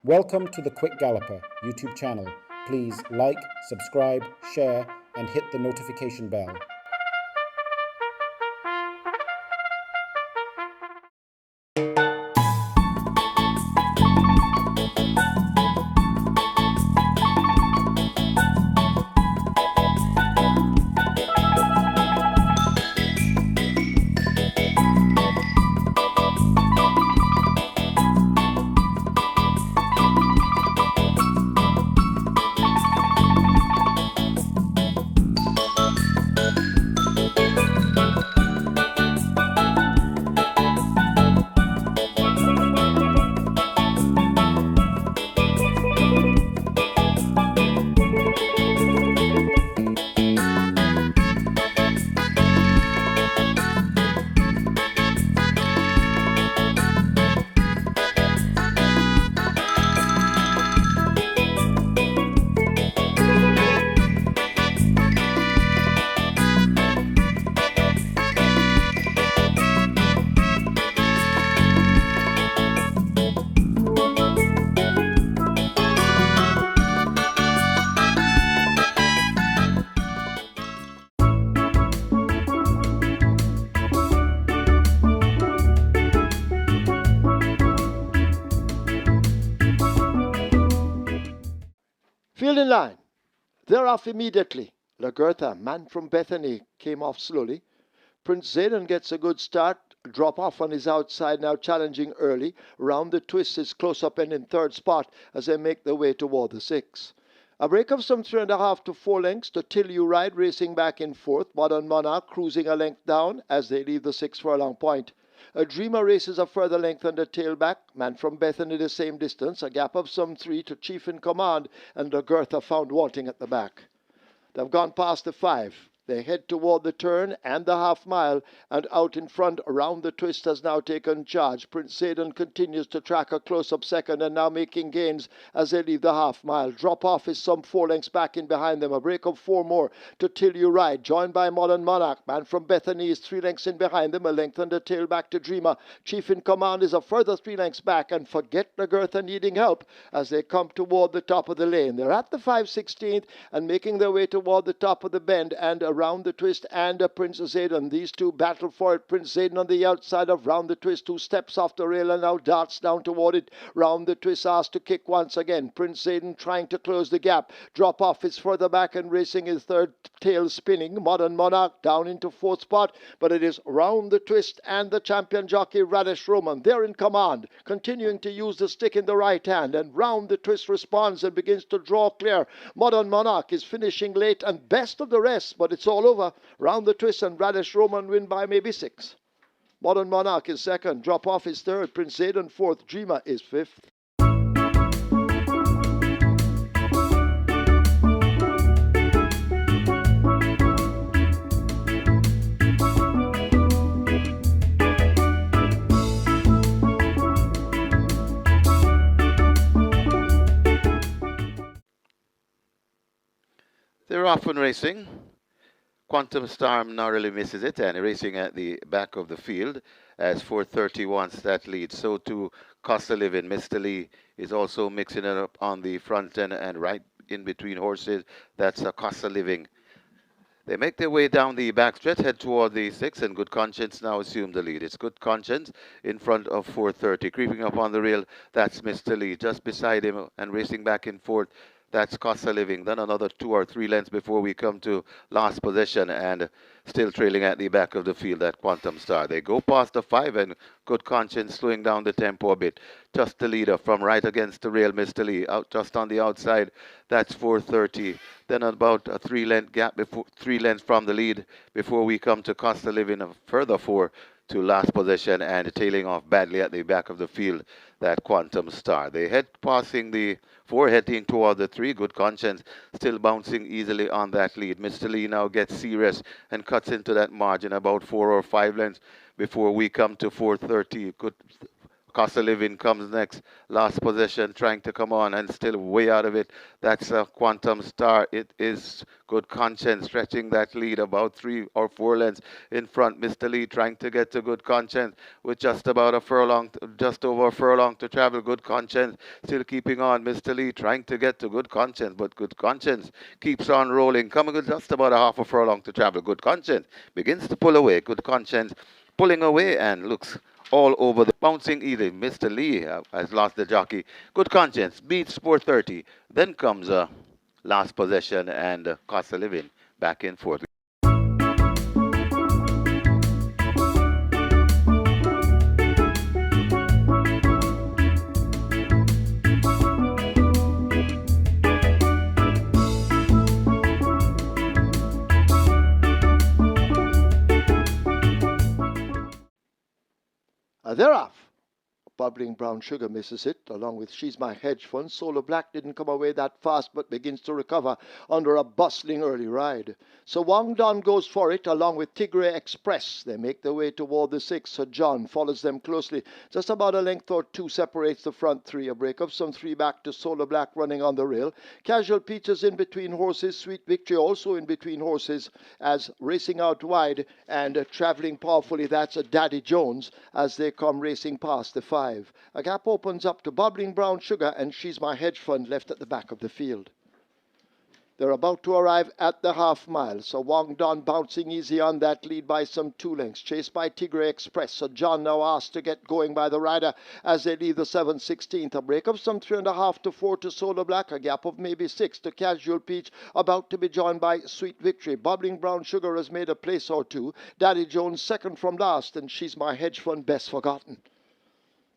Welcome to the Quick Galloper YouTube channel. Please like, subscribe, share, and hit the notification bell. Field in line. They're off immediately. Lagertha, man from Bethany, came off slowly. Prince Zayden gets a good start. Drop off on his outside, now challenging early. Round the twist is close up and in third spot as they make their way toward the 6. A break of some 3.5 to 4 lengths to Till You Ride racing back in fourth. Modern Monarch cruising a length down as they leave the 6 furlong point. A Dreamer races a further length under tailback. Man from Bethany the same distance. A gap of some 3 to Chief in Command, and Lagertha found wanting at the back. They've gone past the 5. They head toward the turn and the half mile, and out in front around the twist has now taken charge. Prince Zayden continues to track a close-up second and now making gains as they leave the half mile. Drop off is some 4 lengths back in behind them. A break of 4 more to Till You Ride, joined by Modern Monarch. Man from Bethany is 3 lengths in behind them, a length under tail back to Dreamer. Chief in Command is a further 3 lengths back, and Forget Lagertha needing help as they come toward the top of the lane. They're at the 5/16th and making their way toward the top of the bend and around the twist, and Prince Zayden. These two battle for it. Prince Zayden on the outside of round the twist, 2 steps off the rail and now darts down toward it. Round the twist asked to kick once again. Prince Zayden trying to close the gap. Drop off is further back and racing his third tail spinning. Modern Monarch down into fourth spot, but it is round the twist and the champion jockey Radish Roman. They're in command, continuing to use the stick in the right hand, and round the twist responds and begins to draw clear. Modern Monarch is finishing late and best of the rest, but it's all over. Round the twist and Radish Roman win by maybe 6. Modern Monarch is second. Drop off is third. Prince Zayden fourth. Dreamer is fifth. They're off and racing. Quantum Storm narrowly misses it and racing at the back of the field as 4:30 wants that lead. So too Costa Living. Mr. Lee is also mixing it up on the front end and right in between horses. That's a Costa Living. They make their way down the back stretch, head toward the 6, and Good Conscience now assume the lead. It's Good Conscience in front of 4:30. Creeping up on the rail, that's Mr. Lee. Just beside him and racing back and forth, that's Costa Living. Then another 2 or 3 lengths before we come to last position, and still trailing at the back of the field at Quantum Star. They go past the 5, and Good Conscience slowing down the tempo a bit. Just the leader from right against the rail, Mr. Lee. Out just on the outside, that's 4:30. Then about a 3-length gap, 3 lengths from the lead before we come to Costa Living, a further 4 to last position, and tailing off badly at the back of the field, that Quantum Star. They head passing the 4, heading toward the 3. Good Conscience still bouncing easily on that lead. Mr. Lee now gets serious and cuts into that margin about 4 or 5 lengths before we come to 4:30. Cost of Living comes next. Last possession, trying to come on and still way out of it. That's a Quantum Star. It is Good Conscience stretching that lead about 3 or 4 lengths in front. Mr. Lee trying to get to Good Conscience with just about a furlong, just over a furlong to travel. Good Conscience still keeping on. Mr. Lee trying to get to Good Conscience, but Good Conscience keeps on rolling. Coming with just about a half a furlong to travel. Good Conscience begins to pull away. Good Conscience pulling away and looks all over the bouncing either. Mr. Lee has lost the jockey. Good Conscience beats 430. Then comes last possession and Cost of Living back and forth. They're off. Bubbling Brown Sugar misses it, along with She's My Hedge Fund. Solar Black didn't come away that fast, but begins to recover under a bustling early ride. So Wang Don goes for it, along with Tigre Express. They make their way toward the 6. Sir John follows them closely. Just about a length or two separates the front 3. A break of some 3 back to Solar Black running on the rail. Casual Peaches in between horses. Sweet Victory also in between horses, as racing out wide and travelling powerfully. That's a Daddy Jones as they come racing past the 5. A gap opens up to Bubbling Brown Sugar, and She's My Hedge Fund left at the back of the field. They're about to arrive at the half mile. So Wang Don bouncing easy on that lead by some 2 lengths. Chased by Tigre Express. So John now asked to get going by the rider as they leave the 7/16. A break of some 3.5 to 4 to Solar Black. A gap of maybe 6 to Casual Peach. About to be joined by Sweet Victory. Bubbling Brown Sugar has made a place or two. Daddy Jones second from last. And She's My Hedge Fund best forgotten.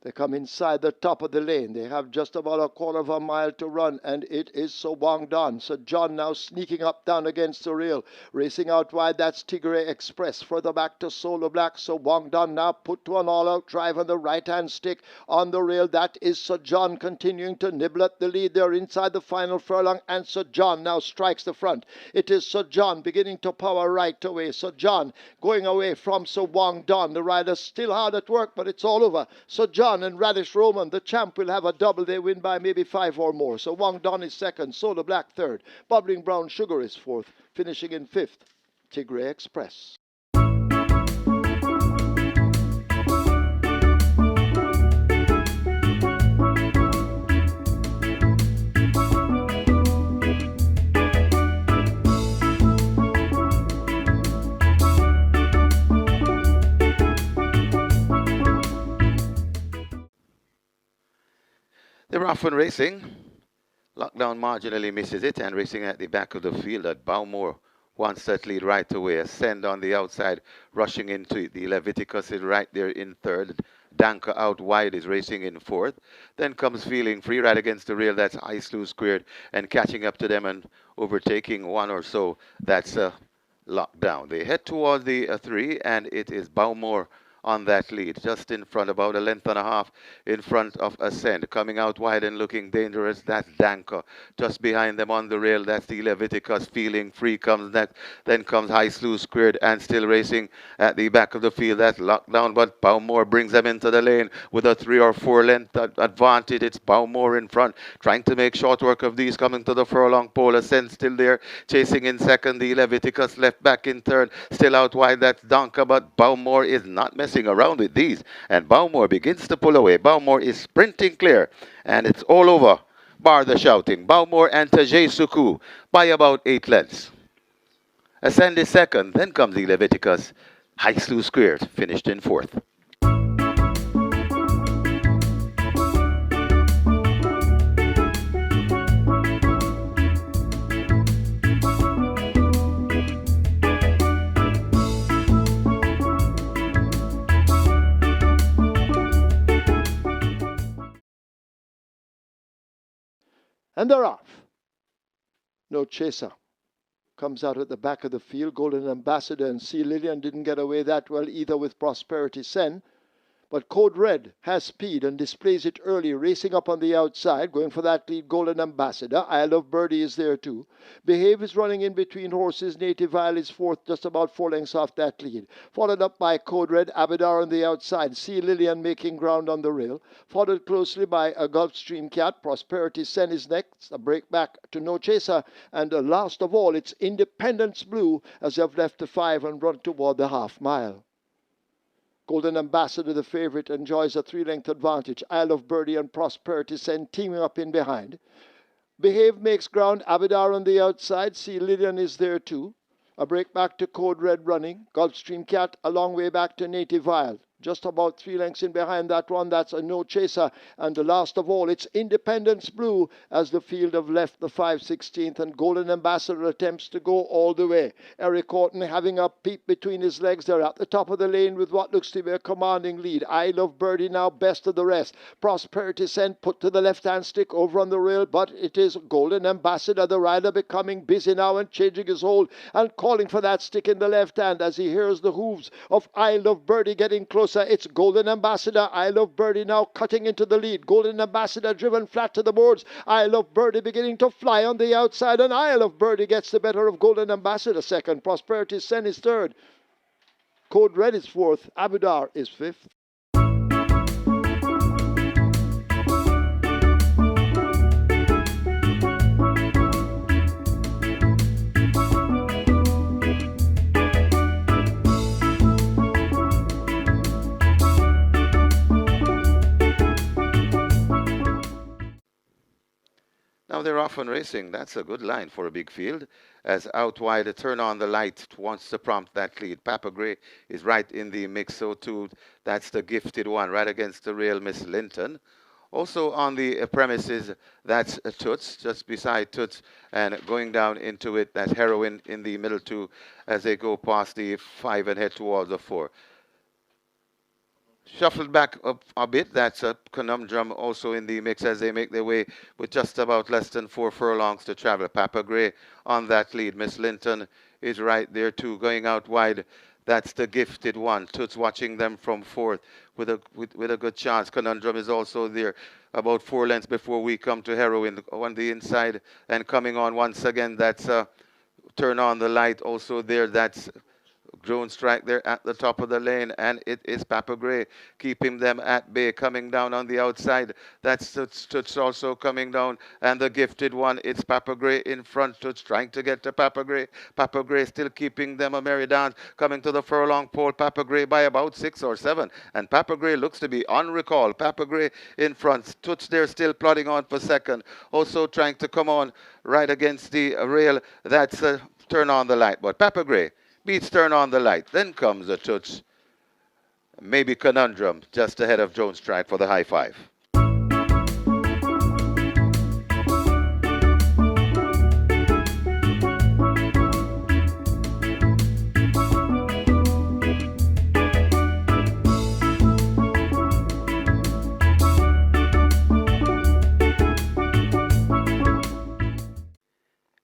They come inside the top of the lane. They have just about a quarter of a mile to run, and it is so Wang Don. So John now sneaking up down against the rail. Racing out wide, that's Tigre Express. Further back to Solar Black. So Wang Don now put to an all-out drive on the right-hand stick on the rail. That is Sir John continuing to nibble at the lead. They're inside the final furlong, and Sir John now strikes the front. It is Sir John beginning to power right away. Sir John going away from Sir Wang Don. The rider's still hard at work, but it's all over. Sir John and Radish Roman, the champ, will have a double. They win by maybe 5 or more. So Wang Don is second, Solar Black third, Bubbling Brown Sugar is fourth, finishing in 5th, Tigre Express. They're off and racing. Lockdown marginally misses it and racing at the back of the field at Bowmore. Wants that lead right away. Ascend on the outside, rushing into it. The Leviticus is right there in 3rd. Danker out wide is racing in 4th. Then comes Feeling Free right against the rail. That's High Slew Squared and catching up to them and overtaking one or so. That's Lockdown. They head towards the 3, and it is Bowmore on that lead, just in front, about a length and a half in front of Ascend. Coming out wide and looking dangerous, that's Danker. Just behind them on the rail, that's the Leviticus. Feeling Free comes next. Then comes High Slew Squared and still racing at the back of the field. That's Lockdown, but Bowmore brings them into the lane with a 3 or 4 length advantage. It's Bowmore in front, trying to make short work of these, coming to the furlong pole. Ascend still there, chasing in second. The Leviticus left back in third, still out wide, that's Danker, but Bowmore is not messing around with these, and Bowmore begins to pull away. Bowmore is sprinting clear, and it's all over, bar the shouting. Bowmore and Tajay Suku by about 8 lengths. Ascend is second, then comes the Leviticus. High Slew Squared finished in 4th. And they're off. No chaser. Comes out at the back of the field. Golden Ambassador and Sea Lillian didn't get away that well either with Prosperity Sen. But Code Red has speed and displays it early, racing up on the outside, going for that lead. Golden Ambassador. I Love Birdie is there too. Behave is running in between horses. Native Isle is fourth, just about 4 lengths off that lead. Followed up by Code Red, Abadar on the outside. Sea Lillian making ground on the rail. Followed closely by a Gulfstream Cat. Prosperity Sen is next. A break back to No Chaser. And last of all, it's Independence Blue as they've left the 5 and run toward the half mile. Golden Ambassador, the favourite, enjoys a 3-length advantage. Isle of Birdie and Prosperity Sen teaming up in behind. Behave makes ground. Abadar on the outside. See Lillian is there too. A break back to Code Red running. Gulfstream Cat a long way back to Native Isle. Just about 3 lengths in behind that one. That's a No Chaser. And the last of all, it's Independence Blue as the field have left the 5/16th. And Golden Ambassador attempts to go all the way. Eric Horton having a peep between his legs there at the top of the lane with what looks to be a commanding lead. I Love Birdie now best of the rest. Prosperity Sent put to the left-hand stick over on the rail, but it is Golden Ambassador, the rider, becoming busy now and changing his hold and calling for that stick in the left hand as he hears the hooves of I Love Birdie getting closer. It's Golden Ambassador. I Love Birdie now cutting into the lead. Golden Ambassador driven flat to the boards. I Love Birdie beginning to fly on the outside, and I Love Birdie gets the better of Golden Ambassador second. Prosperity Sen is third. Code Red is fourth. Abadar is fifth. Now they're off and racing. That's a good line for a big field. As out wide, turn on the light wants to prompt that lead. Papa Gray is right in the mix, so too. That's the gifted one, right against the rail, Miss Linton. Also on the premises, that's Toots, just beside Toots, and going down into it, that Heroine in the middle too, as they go past the 5 and head towards the 4. Shuffled back up a bit. That's a Conundrum also in the mix as they make their way with just about less than 4 furlongs to travel. Papa Gray on that lead. Miss Linton is right there too, going out wide. That's the gifted one. Toots watching them from fourth with a good chance. Conundrum is also there about 4 lengths before we come to Heroine on the inside and coming on once again. That's Turn on the Light also there. That's Drone Strike there at the top of the lane, and it is Papa Gray keeping them at bay. Coming down on the outside, that's Toots also coming down, and the gifted one, it's Papa Gray in front. Toots trying to get to Papa Gray. Papa Gray still keeping them a merry dance. Coming to the furlong pole, Papa Gray by about 6 or 7, and Papa Gray looks to be on recall. Papa Gray in front. Toots there still plodding on for second. Also trying to come on right against the rail. That's Turn on the Light, but Papa Gray beats Turn on the Light. Then comes the Toots. Maybe Conundrum just ahead of Drone Strike for the high 5.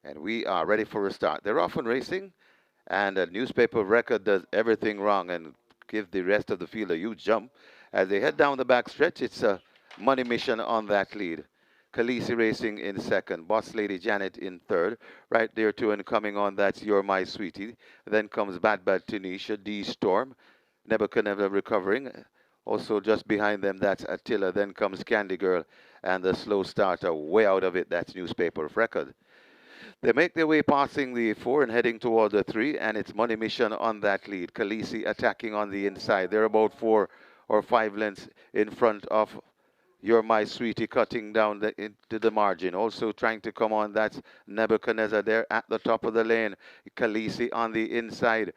And we are ready for a start. They're off and racing. And a newspaper record does everything wrong and give the rest of the field a huge jump. As they head down the back stretch, it's a Money Mission on that lead. Khaleesi racing in second. Boss Lady Janet in third. Right there too, and coming on, that's You're My Sweetie. Then comes Bad Bad Tanisha, D Storm. Nebuchadnezzar recovering. Also just behind them, that's Attila. Then comes Candy Girl. And the slow starter, way out of it, that's newspaper record. They make their way passing the 4 and heading toward the 3, and it's Money Mission on that lead. Khaleesi attacking on the inside. They're about 4 or 5 lengths in front of You're My Sweetie, cutting down into the margin. Also trying to come on, that's Nebuchadnezzar there at the top of the lane. Khaleesi on the inside.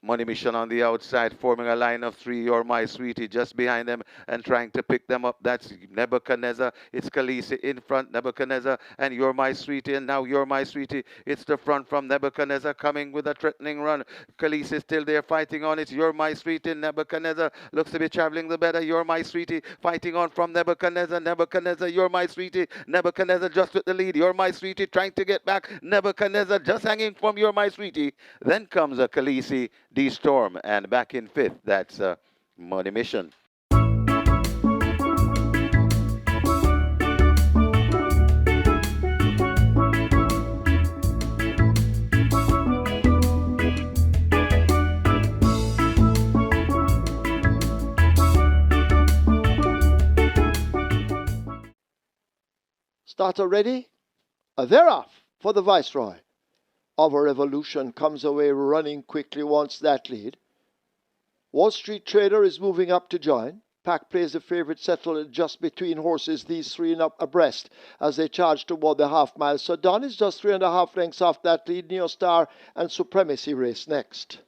Money Mission on the outside, forming a line of 3. You're My Sweetie just behind them and trying to pick them up. That's Nebuchadnezzar. It's Khaleesi in front, Nebuchadnezzar, and You're My Sweetie. And now You're My Sweetie. It's the front from Nebuchadnezzar coming with a threatening run. Khaleesi still there fighting on. It's You're My Sweetie. Nebuchadnezzar looks to be traveling the better. You're My Sweetie fighting on from Nebuchadnezzar. Nebuchadnezzar, You're My Sweetie. Nebuchadnezzar just with the lead. You're My Sweetie trying to get back. Nebuchadnezzar just hanging from You're My Sweetie. Then comes a Khaleesi, D Storm, and back in 5th, that's Money Mission. Starter ready? They're off for the Viceroy. Our Evolution comes away running quickly, wants that lead. Wall Street Trader is moving up to join. Pack plays the favourite, settled just between horses, these three and up abreast as they charge toward the half mile. So Don is just 3.5 lengths off that lead. Neo Star and Supremacy race next.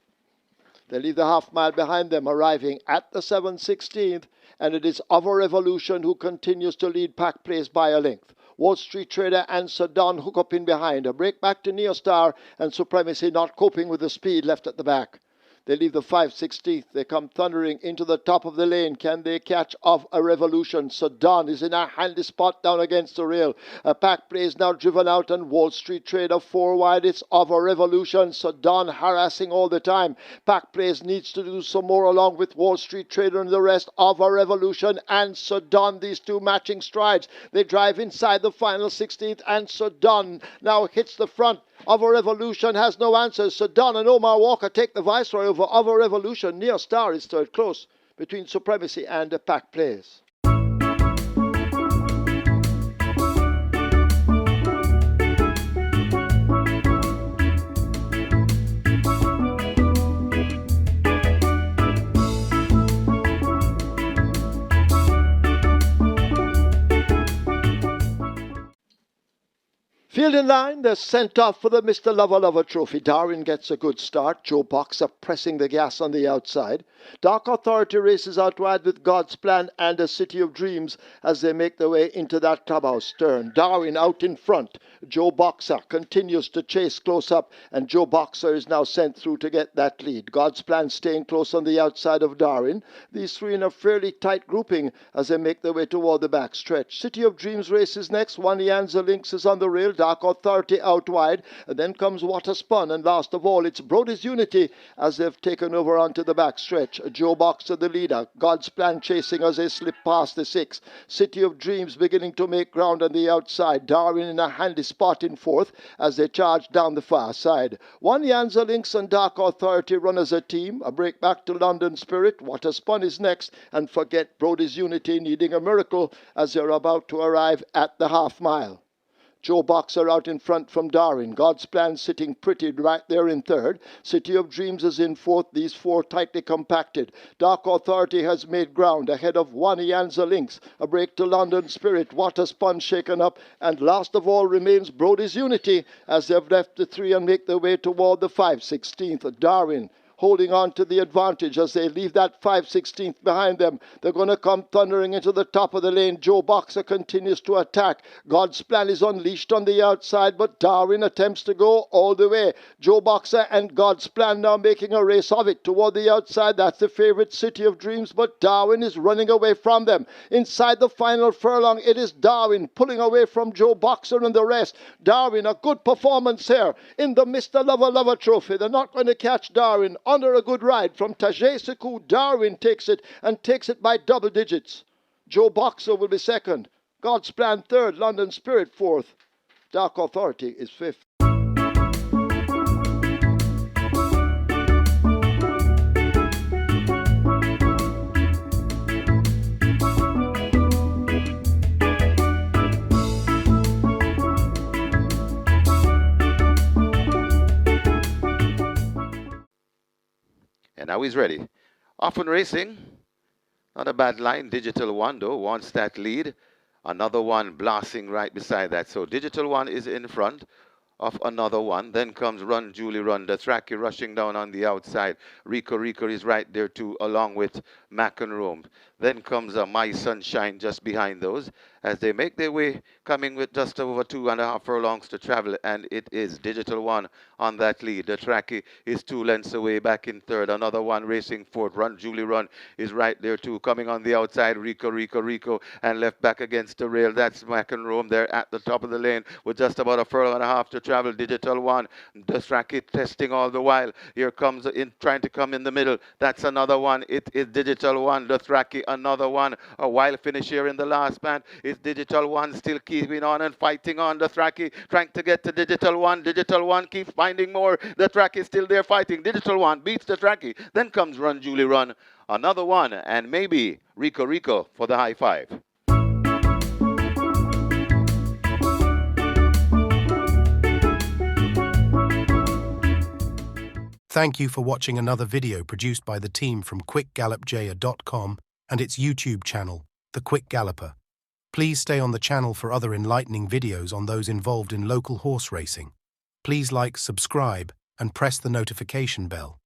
They leave the half mile behind them, arriving at the 7/16th, and it is Our Evolution who continues to lead. Pack plays by a length. Wall Street Trader and Don hook up in behind. A break back to Neo Star and Supremacy not coping with the speed left at the back. They leave the 5/16th. They come thundering into the top of the lane. Can they catch Of a Revolution? Don is in a handy spot down against the rail. A Pack play is now driven out, and Wall Street Trader 4 wide. It's Of a Revolution. Don harassing all the time. Pack plays needs to do some more along with Wall Street Trader and the rest. Of a Revolution and Don, these two matching strides. They drive inside the final 16th, and Don now hits the front. Of a Revolution has no answers. Don and Omar Walker take the Viceroy over Of a Revolution. Neo Star is third, close between Supremacy and the Pack plays. Field in line, they're sent off for the Mr. Lover Lover Trophy. Darwin gets a good start. Joe Boxer pressing the gas on the outside. Dark Authority races out wide with God's Plan and a City of Dreams as they make their way into that clubhouse turn. Darwin out in front. Joe Boxer continues to chase close up, and Joe Boxer is now sent through to get that lead. God's Plan staying close on the outside of Darwin. These three in a fairly tight grouping as they make their way toward the back stretch. City of Dreams races next. One Yanza Lynx is on the rail. Dark Authority out wide. And then comes Water Spun. And last of all, it's Brody's Unity as they've taken over onto the back stretch. Joe Boxer the leader. God's Plan chasing as they slip past the 6. City of Dreams beginning to make ground on the outside. Darwin in a handy spot in fourth as they charge down the far side. One Yanza Lynx and Dark Authority run as a team. A break back to London Spirit. Water Spun is next. And forget Brody's Unity needing a miracle as they're about to arrive at the half mile. Joe Boxer out in front from Darwin. God's Plan sitting pretty right there in third. City of Dreams is in fourth. These four tightly compacted. Dark Authority has made ground ahead of One Yanza Lynx. A break to London Spirit. Water Spun shaken up. And last of all remains Brody's Unity as they've left the 3 and make their way toward the 5/16th. Darwin holding on to the advantage as they leave that 5/16th behind them. They're going to come thundering into the top of the lane. Joe Boxer continues to attack. God's Plan is unleashed on the outside, but Darwin attempts to go all the way. Joe Boxer and God's Plan now making a race of it toward the outside. That's the favorite City of Dreams, but Darwin is running away from them. Inside the final furlong, it is Darwin pulling away from Joe Boxer and the rest. Darwin, a good performance here in the Mr. Lover Lover Trophy. They're not going to catch Darwin. Under a good ride from Tajay Sekou, Darwin takes it and takes it by double digits. Joe Boxer will be second. God's Plan third. London Spirit fourth. Dark Authority is fifth. And now he's ready. Often racing. Not a bad line. Digital One, though, wants that lead. Another one blasting right beside that. So Digital One is in front of another one. Then comes Run, Julie, Run. The Tracky rushing down on the outside. Rico is right there, too, along with Mac and Rome. Then comes My Sunshine just behind those as they make their way, coming with just over 2.5 furlongs to travel, and it is Digital One on that lead. The Tracky is 2 lengths away back in third. Another one racing fourth. Run, Julie, Run is right there too. Coming on the outside, Rico, and left back against the rail. That's Mac and Rome there at the top of the lane with just about 1.5 furlongs to travel. Digital One, the Tracky testing all the while. Here comes in, trying to come in the middle. That's another one. It is Digital One, the Tracky, another one. A wild finish here in the last band. It's Digital One still keeping on and fighting on. The Tracky trying to get to Digital One. Digital One keeps finding more. The Tracky is still there fighting. Digital One beats the Tracky. Then comes Run, Julie, Run. Another one, and maybe Rico for the high five. Thank you for watching another video produced by the team from quickgallopjaya.com and its YouTube channel, The Quick Galloper. Please stay on the channel for other enlightening videos on those involved in local horse racing. Please like, subscribe, and press the notification bell.